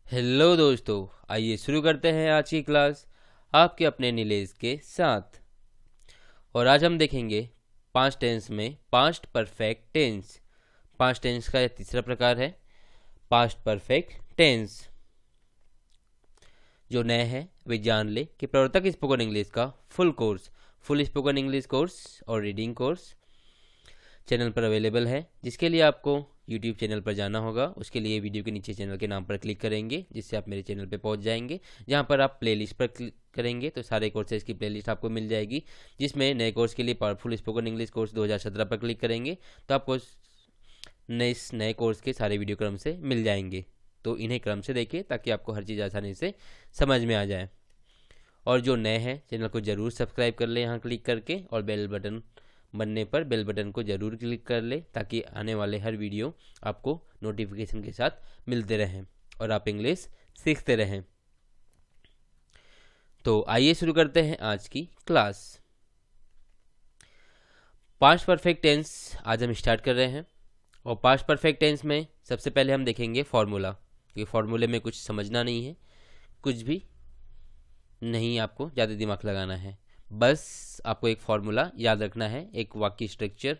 Hello दोस्तों, आइए शुरू करते हैं आज की क्लास आपके अपने नीलेश के साथ। और आज हम देखेंगे पास्ट टेंस में past perfect tense. Past tense का यह तीसरा प्रकार है, पास्ट परफेक्ट टेंस। जो नए हैं वे जान ले कि प्रवर्तक स्पोकन इंग्लिश का फुल स्पोकन इंग्लिश कोर्स और रीडिंग कोर्स चैनल पर अवेलेबल है, जिसके लिए आपको यूट्यूब चैनल पर जाना होगा। उसके लिए वीडियो के नीचे चैनल के नाम पर क्लिक करेंगे, जिससे आप मेरे चैनल पर पहुंच जाएंगे। जहां पर आप प्लेलिस्ट पर क्लिक करेंगे तो सारे कोर्सेज की प्लेलिस्ट आपको मिल जाएगी, जिसमें नए कोर्स के लिए पावरफुल स्पोकन इंग्लिश कोर्स 2017 पर क्लिक करेंगे तो आपको नए कोर्स के सारे वीडियो क्रम से मिल जाएंगे। तो इन्हें क्रम से देखिए ताकि आपको हर चीज़ आसानी से समझ में आ जाए। और जो नए हैं चैनल को ज़रूर सब्सक्राइब कर ले यहाँ क्लिक करके, और बेल बटन बनने पर बेल बटन को ज़रूर क्लिक कर ले ताकि आने वाले हर वीडियो आपको नोटिफिकेशन के साथ मिलते रहें और आप इंग्लिश सीखते रहें। तो आइए शुरू करते हैं आज की क्लास। पास्ट परफेक्ट टेंस आज हम स्टार्ट कर रहे हैं। और पास्ट परफेक्ट टेंस में सबसे पहले हम देखेंगे फॉर्मूला। ये फॉर्मूले में कुछ समझना नहीं है, कुछ भी नहीं आपको ज़्यादा दिमाग लगाना है। बस आपको एक फॉर्मूला याद रखना है, एक वाक्य स्ट्रक्चर,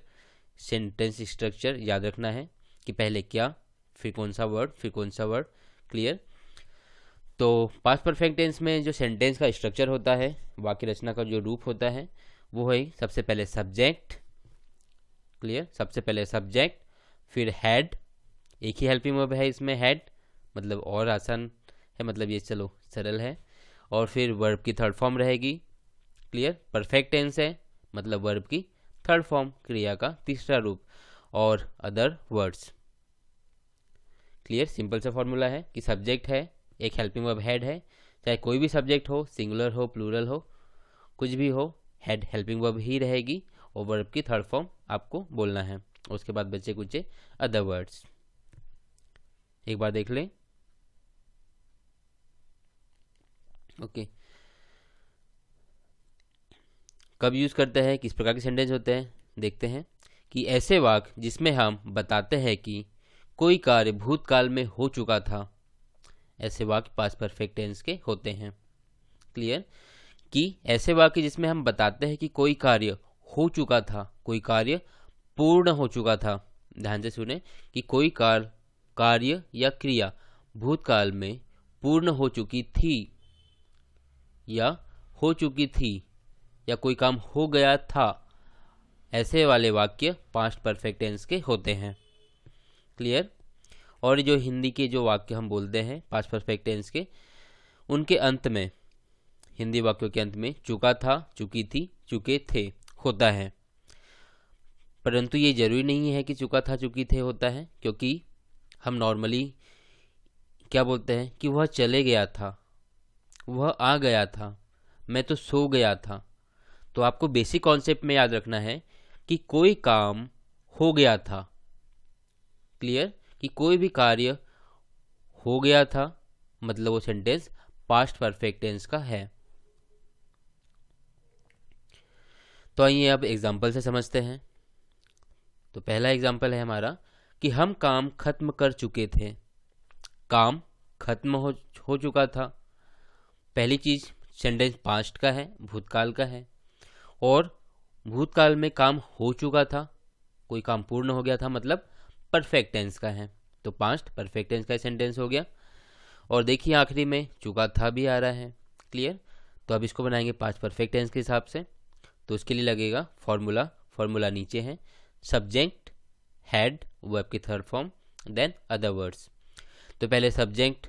सेंटेंस स्ट्रक्चर याद रखना है कि पहले क्या, फिर कौन सा वर्ड, फिर कौन सा वर्ड। क्लियर? तो पास्ट परफेक्ट टेंस में जो सेंटेंस का स्ट्रक्चर होता है, वाक्य रचना का जो रूप होता है, वो है सबसे पहले सब्जेक्ट। क्लियर? सबसे पहले सब्जेक्ट, फिर हेड। एक ही हेल्पिंग वर्ब है इसमें, हेड, मतलब और आसान है, मतलब ये चलो सरल है। और फिर वर्ब की थर्ड फॉर्म रहेगी। क्लियर? परफेक्ट टेंस है, मतलब वर्ब की थर्ड फॉर्म, क्रिया का तीसरा रूप, और अदर वर्ड्स। क्लियर? सिंपल सा फॉर्मूला है कि सब्जेक्ट है, एक हेल्पिंग वर्ब हेड है, चाहे कोई भी सब्जेक्ट हो, सिंगुलर हो, प्लूरल हो, कुछ भी हो, हेड हेल्पिंग वर्ब ही रहेगी और वर्ब की थर्ड फॉर्म आपको बोलना है। उसके बाद बचे कुछ अदर वर्ड्स। एक बार देख लें। ओके, कब यूज़ करते हैं, किस प्रकार के सेंटेंस होते हैं, देखते हैं। कि ऐसे वाक्य जिसमें हम बताते हैं कि कोई कार्य भूतकाल में हो चुका था, ऐसे वाक्य पास्ट परफेक्ट टेंस के होते हैं। क्लियर? कि ऐसे वाक्य जिसमें हम बताते हैं कि कोई कार्य हो चुका था, कोई कार्य पूर्ण हो चुका था। ध्यान से सुने कि कोई कार्य या क्रिया भूतकाल में पूर्ण हो चुकी थी, या हो चुकी थी, या कोई काम हो गया था, ऐसे वाले वाक्य पास्ट परफेक्ट टेंस के होते हैं। क्लियर? और जो हिंदी के जो वाक्य हम बोलते हैं पास्ट परफेक्ट टेंस के, उनके अंत में, हिंदी वाक्यों के अंत में चुका था, चुकी थी, चुके थे होता है। परंतु ये जरूरी नहीं है कि चुका था, चुकी थे होता है, क्योंकि हम नॉर्मली क्या बोलते हैं कि वह चले गया था, वह आ गया था, मैं तो सो गया था। तो आपको बेसिक कॉन्सेप्ट में याद रखना है कि कोई काम हो गया था। क्लियर? कि कोई भी कार्य हो गया था, मतलब वो सेंटेंस पास्ट परफेक्ट टेंस का है। तो आइए अब एग्जाम्पल से समझते हैं। तो पहला एग्जाम्पल है हमारा कि हम काम खत्म कर चुके थे। काम खत्म हो चुका था। पहली चीज, सेंटेंस पास्ट का है, भूतकाल का है, और भूतकाल में काम हो चुका था, कोई काम पूर्ण हो गया था, मतलब परफेक्ट टेंस का है। तो पास्ट परफेक्ट टेंस का सेंटेंस हो गया। और देखिए आखिरी में चुका था भी आ रहा है। क्लियर? तो अब इसको बनाएंगे पास्ट परफेक्ट टेंस के हिसाब से। तो उसके लिए लगेगा फॉर्मूला। फॉर्मूला नीचे है, सब्जेक्ट, हेड, वर्ब की third form, then other words. तो पहले सब्जेक्ट,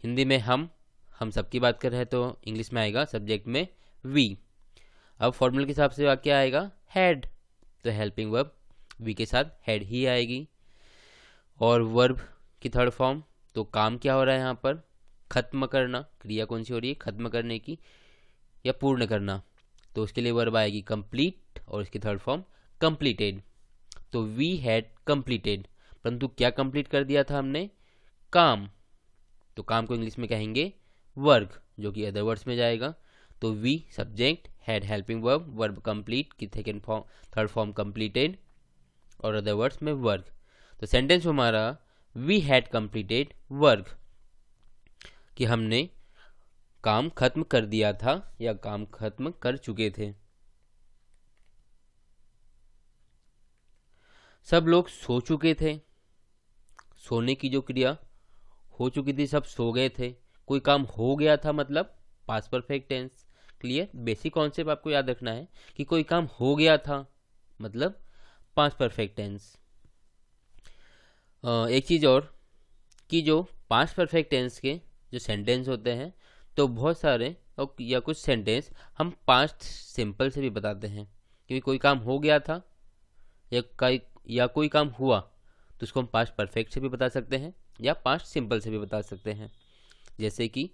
हिंदी में हम सबकी बात कर रहे हैं तो इंग्लिश में आएगा सब्जेक्ट में वी। अब फॉर्मूले के हिसाब से क्या आएगा, हेड। तो हेल्पिंग वर्ब वी के साथ हेड ही आएगी। और वर्ब की थर्ड फॉर्म, तो काम क्या हो रहा है यहाँ पर, खत्म करना, क्रिया कौन सी हो रही है, खत्म करने की या पूर्ण करना। तो उसके लिए वर्ब आएगी कंप्लीट और इसकी थर्ड फॉर्म कंप्लीटेड। तो वी हैड कंप्लीटेड, परंतु क्या कंप्लीट कर दिया था हमने, काम। तो काम को इंग्लिश में कहेंगे वर्क, जो कि अदर वर्ड्स में जाएगा। तो we subject, had helping verb, verb complete की second form, third form completed, और अदर वर्ड्स में वर्क। तो सेंटेंस हमारा वी हैड कंप्लीटेड वर्क। कि हमने काम खत्म कर दिया था या काम खत्म कर चुके थे। सब लोग सो चुके थे, सोने की जो क्रिया हो चुकी थी, सब सो गए थे। कोई काम हो गया था मतलब past perfect tense. Clear? Basic concept आपको याद रखना है कि कोई काम हो गया था मतलब पास्ट परफेक्ट टेंस। एक चीज़ और कि जो पास्ट परफेक्ट टेंस के जो सेंटेंस होते हैं तो बहुत सारे या कुछ सेंटेंस हम पास्ट सिंपल से भी बताते हैं, क्योंकि कोई काम हो गया था या कोई काम हुआ तो उसको हम पास्ट परफेक्ट से भी बता सकते हैं या पास्ट सिंपल से भी बता सकते हैं। जैसे कि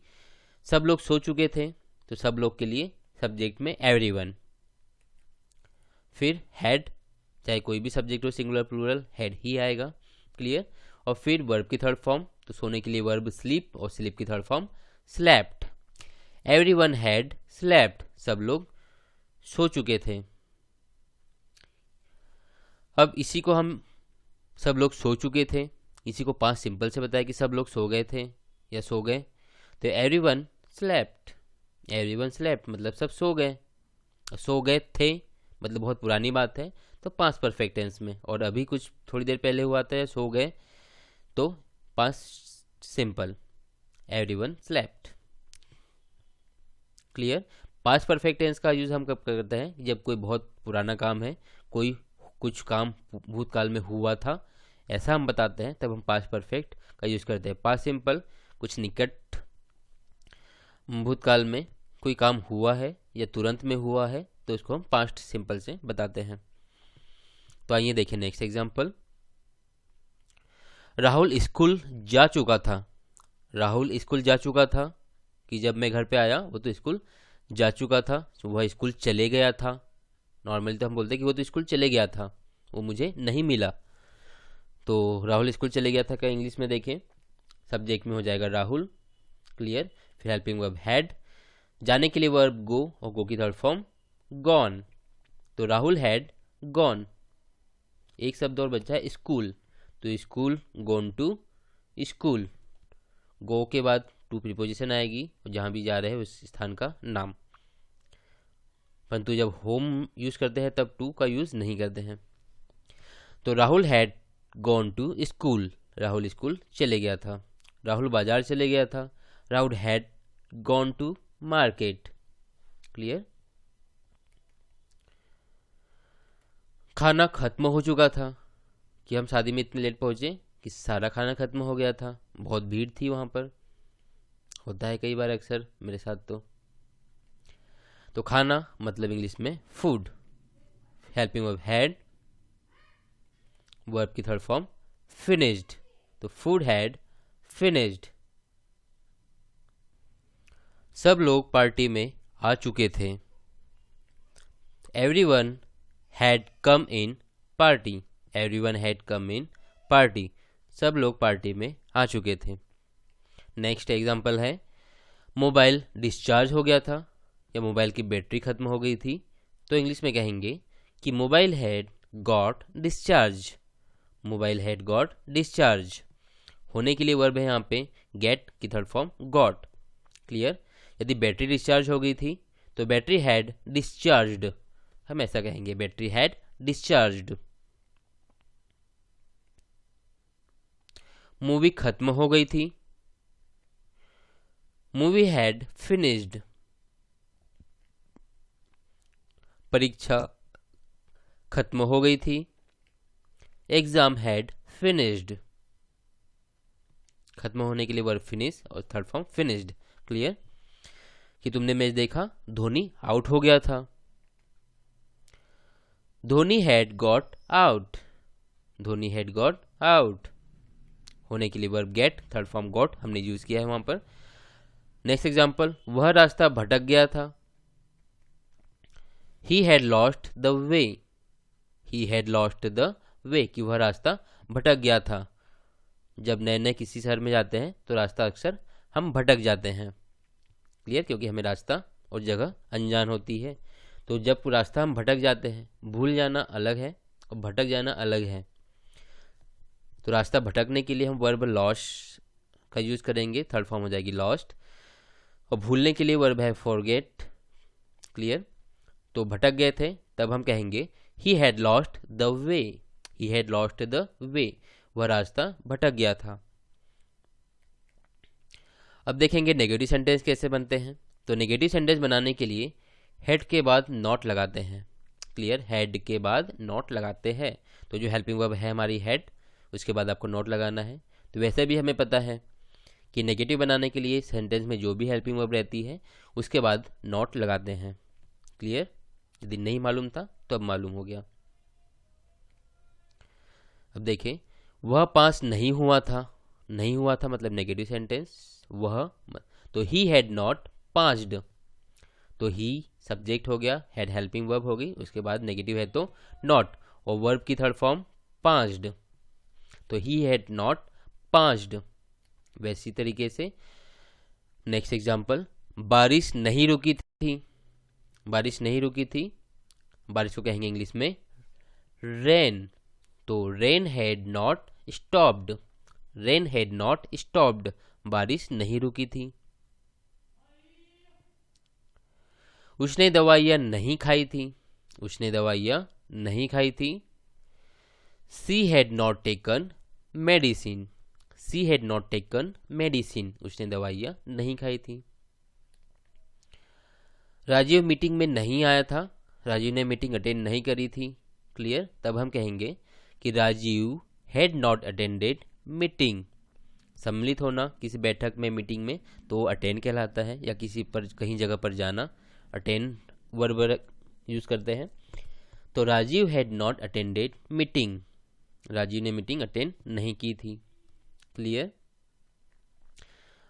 सब लोग सो चुके थे तो सब लोग के लिए सब्जेक्ट में एवरीवन। फिर हैड, चाहे कोई भी सब्जेक्ट हो सिंगुलर प्लूरल, हैड ही आएगा। क्लियर? और फिर वर्ब की थर्ड फॉर्म, तो सोने के लिए वर्ब स्लीप और स्लीप की third form slapped. Everyone had slapped, सब लोग सो चुके थे। अब इसी को हम सब लोग सो चुके थे, इसी को पास्ट सिंपल से बताया कि सब लोग सो गए थे या सो गए, तो एवरीवन स्लेप्ट। एवरीवन स्लेप्ट मतलब सब सो गए। सो गए थे मतलब बहुत पुरानी बात है तो पास्ट परफेक्ट टेंस में, और अभी कुछ थोड़ी देर पहले हुआ था या सो गए तो past simple everyone slept. Clear? Past perfect tense का यूज़ हम कब करते हैं? जब कोई बहुत पुराना काम है, कोई कुछ काम भूतकाल में हुआ था ऐसा हम बताते हैं, तब हम पास्ट परफेक्ट का यूज़ करते हैं। पास्ट सिंपल कुछ निकट भूतकाल में कोई काम हुआ है या तुरंत में हुआ है तो उसको हम पास्ट सिंपल से बताते हैं। तो आइए देखें नेक्स्ट एग्जांपल। राहुल स्कूल जा चुका था। राहुल स्कूल जा चुका था कि जब मैं घर पे आया वो तो स्कूल जा चुका था, तो वह स्कूल चले गया था। नॉर्मली तो हम बोलते हैं कि वो तो स्कूल चले गया था, वो मुझे नहीं मिला। तो राहुल स्कूल चले गया था का इंग्लिश में देखें, सब्जेक्ट में हो जाएगा राहुल। क्लियर? फिर हेल्पिंग वर्ब हैड, जाने के लिए वर्ब गो और गो की थर्ड फॉर्म गॉन। तो राहुल हैड गॉन। एक शब्द और बचा है स्कूल, तो स्कूल गोन टू स्कूल। गो के बाद टू प्रीपोजिशन आएगी और जहाँ भी जा रहे हैं उस स्थान का नाम, परंतु जब होम यूज करते हैं तब टू का यूज नहीं करते हैं। तो Rahul had gone to school, Rahul school चले गया था। राहुल बाजार चले गया था, Rahul had gone to market. Clear? खाना खत्म हो चुका था कि हम शादी में इतने लेट पहुंचे कि सारा खाना खत्म हो गया था, बहुत भीड़ थी वहां पर, होता है कई बार अक्सर मेरे साथ। तो खाना मतलब इंग्लिश में food. Helping verb had, verb की थर्ड फॉर्म फिनिश्ड, तो फूड हैड फिनिश्ड। सब लोग पार्टी में आ चुके थे। Everyone had come in party, everyone had come in party, सब लोग पार्टी में आ चुके थे। नेक्स्ट एग्जाम्पल है, मोबाइल डिस्चार्ज हो गया था या मोबाइल की बैटरी खत्म हो गई थी, तो इंग्लिश में कहेंगे कि mobile had got discharge. Mobile had got discharge. होने के लिए वर्ब है यहाँ पे गेट की थर्ड फॉर्म गॉट। क्लियर? यदि बैटरी डिस्चार्ज हो गई थी तो बैटरी हैड डिस्चार्ज्ड, हम ऐसा कहेंगे बैटरी हैड डिस्चार्ज्ड। मूवी खत्म हो गई थी, मूवी हैड फिनिश्ड। परीक्षा खत्म हो गई थी, एग्जाम हैड फिनिश्ड। खत्म होने के लिए वर्ब फिनिश और थर्ड फॉर्म फिनिश्ड। क्लियर? कि तुमने मैच देखा, धोनी आउट हो गया था, Dhoni had got out, Dhoni had got out. होने के लिए verb get, third form got हमने यूज किया है वहां पर। नेक्स्ट एग्जांपल, वह रास्ता भटक गया था। He had lost the way, he had lost the way, कि वह रास्ता भटक गया था। जब नए नए किसी शहर में जाते हैं तो रास्ता अक्सर हम भटक जाते हैं। क्लियर? क्योंकि हमें रास्ता और जगह अनजान होती है, तो जब रास्ता हम भटक जाते हैं, भूल जाना अलग है और भटक जाना अलग है। तो रास्ता भटकने के लिए हम वर्ब लॉस्ट का यूज करेंगे, थर्ड फॉर्म हो जाएगी लॉस्ट। और भूलने के लिए वर्ब है फॉरगेट। क्लियर। तो भटक गए थे तब हम कहेंगे he had lost the way. He had lost the way, वह रास्ता भटक गया था। अब देखेंगे नेगेटिव सेंटेंस कैसे बनते हैं। तो नेगेटिव सेंटेंस बनाने के लिए हेड के बाद नॉट लगाते हैं। क्लियर। हेड के बाद नॉट लगाते हैं। तो जो हेल्पिंग वर्ब है हमारी हेड, उसके बाद आपको नॉट लगाना है। तो वैसे भी हमें पता है कि नेगेटिव बनाने के लिए सेंटेंस में जो भी हेल्पिंग वर्ब रहती है उसके बाद नॉट लगाते हैं। क्लियर। यदि नहीं मालूम था तो अब मालूम हो गया। अब देखिए, वह पास नहीं हुआ था। नहीं हुआ था मतलब नेगेटिव सेंटेंस। वह, तो ही हैड नॉट पास्ड। तो ही सब्जेक्ट हो गया, हैड हेल्पिंग वर्ब हो गई, उसके बाद नेगेटिव है तो नॉट, और वर्ब की थर्ड फॉर्म पास्ड। तो ही हैड नॉट पास्ड। वैसी तरीके से नेक्स्ट एग्जांपल, बारिश नहीं रुकी थी। बारिश नहीं रुकी थी, बारिश को कहेंगे इंग्लिश में रेन। तो rain had not stopped. Rain had not stopped, बारिश नहीं रुकी थी। उसने दवाइयाँ नहीं खाई थी। उसने दवाइयाँ नहीं खाई थी। She had not taken medicine. She had not taken medicine, उसने दवाइयाँ नहीं खाई थी। राजीव मीटिंग में नहीं आया था। राजीव ने मीटिंग अटेंड नहीं करी थी। क्लियर। तब हम कहेंगे कि Rajiv had not attended meeting. सम्मिलित होना किसी बैठक में, मीटिंग में, तो अटेंड कहलाता है, या किसी पर कहीं जगह पर जाना, अटेंड वर्ब यूज करते हैं। तो Rajiv had not attended meeting. Rajiv ने मीटिंग अटेंड नहीं की थी। क्लियर।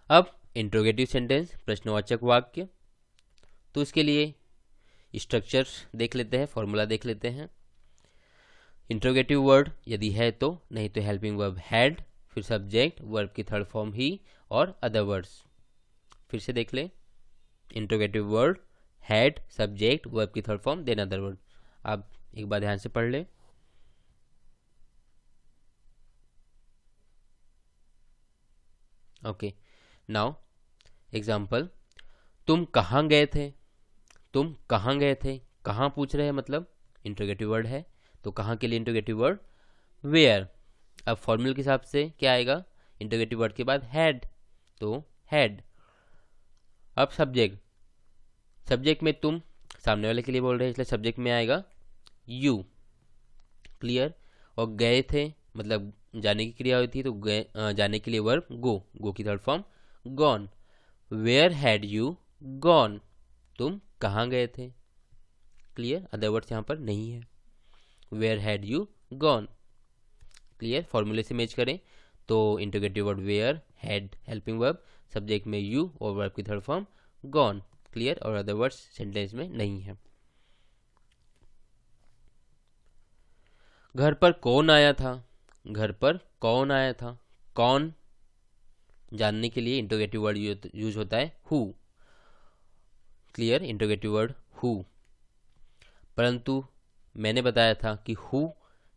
अब इंट्रोगेटिव सेंटेंस, प्रश्नवाचक वाक्य। तो इसके लिए स्ट्रक्चर देख लेते हैं, फॉर्मूला देख लेते हैं। इंट्रोगेटिव वर्ड यदि है तो, नहीं तो हेल्पिंग वर्ब हैड, फिर सब्जेक्ट, वर्ब की थर्ड फॉर्म ही, और अदर वर्ड्स। फिर से देख ले, interrogative word had, subject, verb की third form, then other word. आप एक बार ध्यान से पढ़ ले। ओके, नाउ एग्जाम्पल, तुम कहाँ गए थे। तुम कहाँ गए थे, कहाँ पूछ रहे हैं मतलब इंट्रोगेटिव वर्ड है, तो कहाँ के लिए इंट्रोगेटिव वर्ड वेयर। अब फॉर्मूले के हिसाब से क्या आएगा, इंट्रोगेटिव वर्ड के बाद हैड, तो हैड। अब सब्जेक्ट, सब्जेक्ट में तुम सामने वाले के लिए बोल रहे हैं, इसलिए सब्जेक्ट में आएगा यू। क्लियर। और गए थे मतलब जाने की क्रिया हुई थी, तो गए, जाने के लिए वर्ब गो, गो की third form gone. Where had you gone, तुम कहाँ गए थे। क्लियर। अदर वर्ड्स यहाँ पर नहीं है। Where had you gone. Clear. फॉर्मूले से मैच करें तो interrogative word where, had helping verb, subject में यू और वर्ब की थर्ड फॉर्म गॉन। क्लियर। और अदर वर्ड्स सेंटेंस में नहीं है। घर पर कौन आया था। घर पर कौन आया था, कौन जानने के लिए इंट्रोगेटिव वर्ड यूज होता है who. Clear. Interrogative word who. परंतु मैंने बताया था कि हु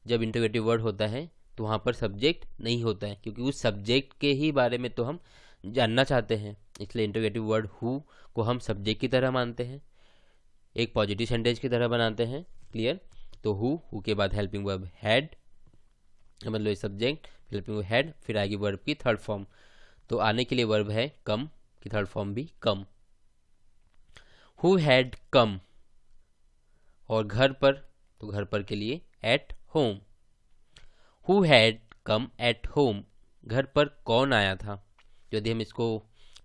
जब इंट्रोगेटिव वर्ड होता है तो वहाँ पर सब्जेक्ट नहीं होता है, क्योंकि उस सब्जेक्ट के ही बारे में तो हम जानना चाहते हैं, इसलिए इंट्रोगेटिव वर्ड हु को हम सब्जेक्ट की तरह मानते हैं, एक पॉजिटिव सेंटेंस की तरह बनाते हैं। क्लियर। तो हु के बाद हेल्पिंग वर्ब हैड, मतलब सब्जेक्ट, हेल्पिंग वर्ब हैड, फिर आएगी वर्ब की थर्ड फॉर्म। तो आने के लिए वर्ब है कम की थर्ड फॉर्म भी कम। Who had come. और घर पर, तो घर पर के लिए at home. Who had come at home, घर पर कौन आया था। यदि हम इसको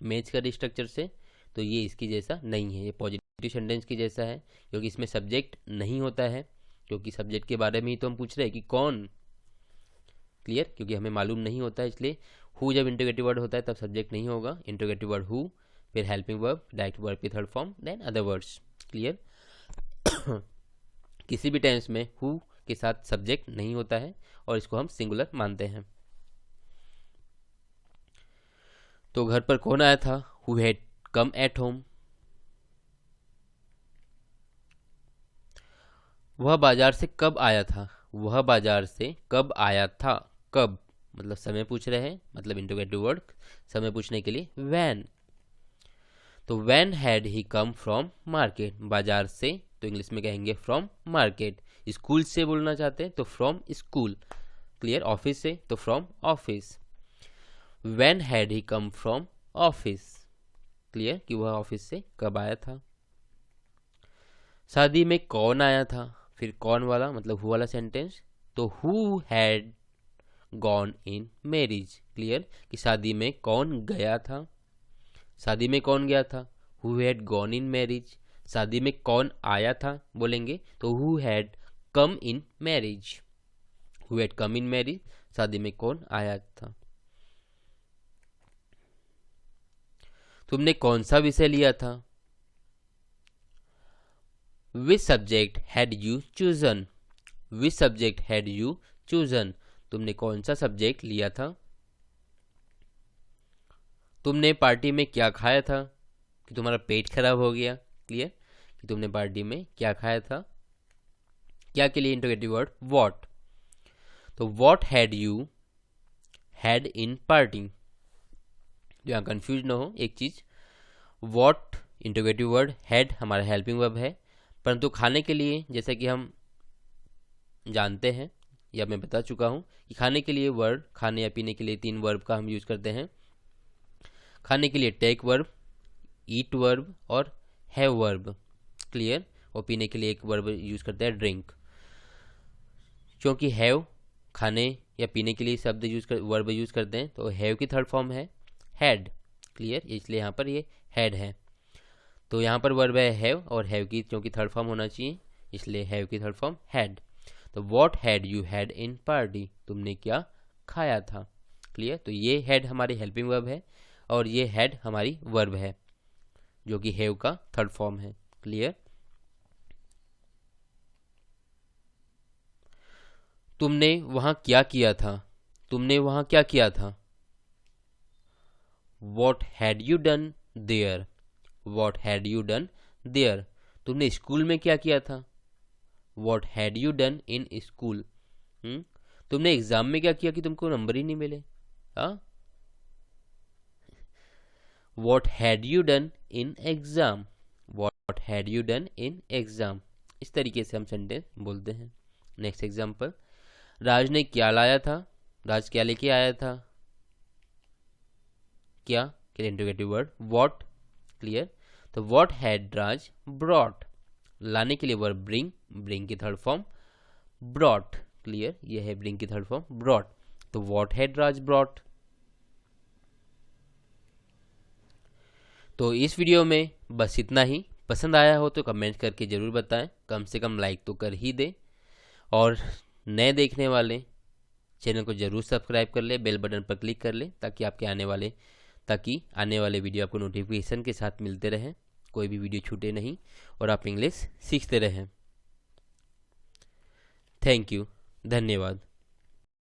मैच करें स्ट्रक्चर से तो ये इसकी जैसा नहीं है, ये पॉजिटिव सेंटेंस की जैसा है, क्योंकि इसमें सब्जेक्ट नहीं होता है, क्योंकि सब्जेक्ट के बारे में ही तो हम पूछ रहे हैं कि कौन। क्लियर। क्योंकि हमें मालूम नहीं होता है, इसलिए हु जब इंट्रोगेटिव वर्ड होता है तब सब्जेक्ट नहीं होगा। इंट्रोगेटिव वर्ड हु, फिर हेल्पिंग वर्ब, डायरेक्ट वर्ब की third form, then other words. Clear. किसी भी टेंस में हु के साथ सब्जेक्ट नहीं होता है और इसको हम सिंगुलर मानते हैं। तो घर पर कौन आया था, who had come at home. वह बाजार से कब आया था। वह बाजार से कब आया था, कब मतलब समय पूछ रहे हैं, मतलब इंट्रोगेटिव वर्ड समय पूछने के लिए व्हेन। तो when had he come from market, बाजार से, तो इंग्लिश में कहेंगे फ्रॉम मार्केट। स्कूल से बोलना चाहते हैं तो फ्रॉम स्कूल, क्लियर। ऑफिस से तो from office. When had he come from office, clear कि वह ऑफिस से कब आया था। शादी में कौन आया था, फिर कौन वाला मतलब हु वाला सेंटेंस, तो who had gone in marriage, clear कि शादी में कौन गया था। शादी में कौन गया था, who had gone in marriage. शादी में कौन आया था बोलेंगे तो who had come in marriage, who had come in marriage, शादी में कौन आया था। तुमने कौन सा विषय लिया था, which subject had you chosen, which subject had you chosen, तुमने कौन सा सब्जेक्ट लिया था। तुमने पार्टी में क्या खाया था, कि तुम्हारा पेट खराब हो गया, क्लियर कि तुमने पार्टी में क्या खाया था। क्या के लिए इंटरोगेटिव वर्ड व्हाट, तो what had you had in party. यहाँ कंफ्यूज ना हो एक चीज, व्हाट इंटरोगेटिव वर्ड, हैड हमारा हेल्पिंग वर्ब है, परंतु खाने के लिए जैसे कि हम जानते हैं या मैं बता चुका हूं कि खाने के लिए वर्ड, खाने या पीने के लिए 3 वर्ब का हम यूज करते हैं। खाने के लिए टेक वर्ब, ईट वर्ब और हैव वर्ब, क्लियर। और पीने के लिए एक वर्ब यूज करते हैं ड्रिंक। क्योंकि हैव खाने या पीने के लिए शब्द वर्ब यूज करते हैं तो हैव की थर्ड फॉर्म है हैड, क्लियर, इसलिए यहाँ पर ये हैड है। तो यहाँ पर वर्ब है हैव और हैव की क्योंकि थर्ड फॉर्म होना चाहिए इसलिए हैव की थर्ड फॉर्म हैड। तो what had you had in party, तुमने क्या खाया था, क्लियर। तो ये हैड हमारी हेल्पिंग वर्ब है और ये हैड हमारी वर्ब है जो कि हैव का थर्ड फॉर्म है, क्लियर। तुमने वहां क्या किया था, तुमने वहां क्या किया था। What had you done there? What had you done there? तुमने स्कूल में क्या किया था। What had you done in school? तुमने एग्जाम में क्या किया कि तुमको नंबर ही नहीं मिले। What had you done in exam? What had you done in exam? इस तरीके से हम सेंटेंस बोलते हैं। नेक्स्ट एग्जाम्पल, राज ने क्या लाया था, राज क्या लेके आया था। क्या के इंटरोगेटिव वर्ड व्हाट, क्लियर। तो व्हाट हैड राज ब्रॉट, लाने के लिए वर्ब ब्रिंग, ब्रिंग की थर्ड फॉर्म ब्रॉट, क्लियर ये है ब्रिंग की थर्ड फॉर्म ब्रॉट। तो व्हाट हैड राज ब्रॉट। तो इस वीडियो में बस इतना ही। पसंद आया हो तो कमेंट करके ज़रूर बताएं, कम से कम लाइक तो कर ही दे। और नए देखने वाले चैनल को जरूर सब्सक्राइब कर ले, बेल बटन पर क्लिक कर ले ताकि आने वाले वीडियो आपको नोटिफिकेशन के साथ मिलते रहें, कोई भी वीडियो छूटे नहीं और आप इंग्लिश सीखते रहें। थैंक यू, धन्यवाद।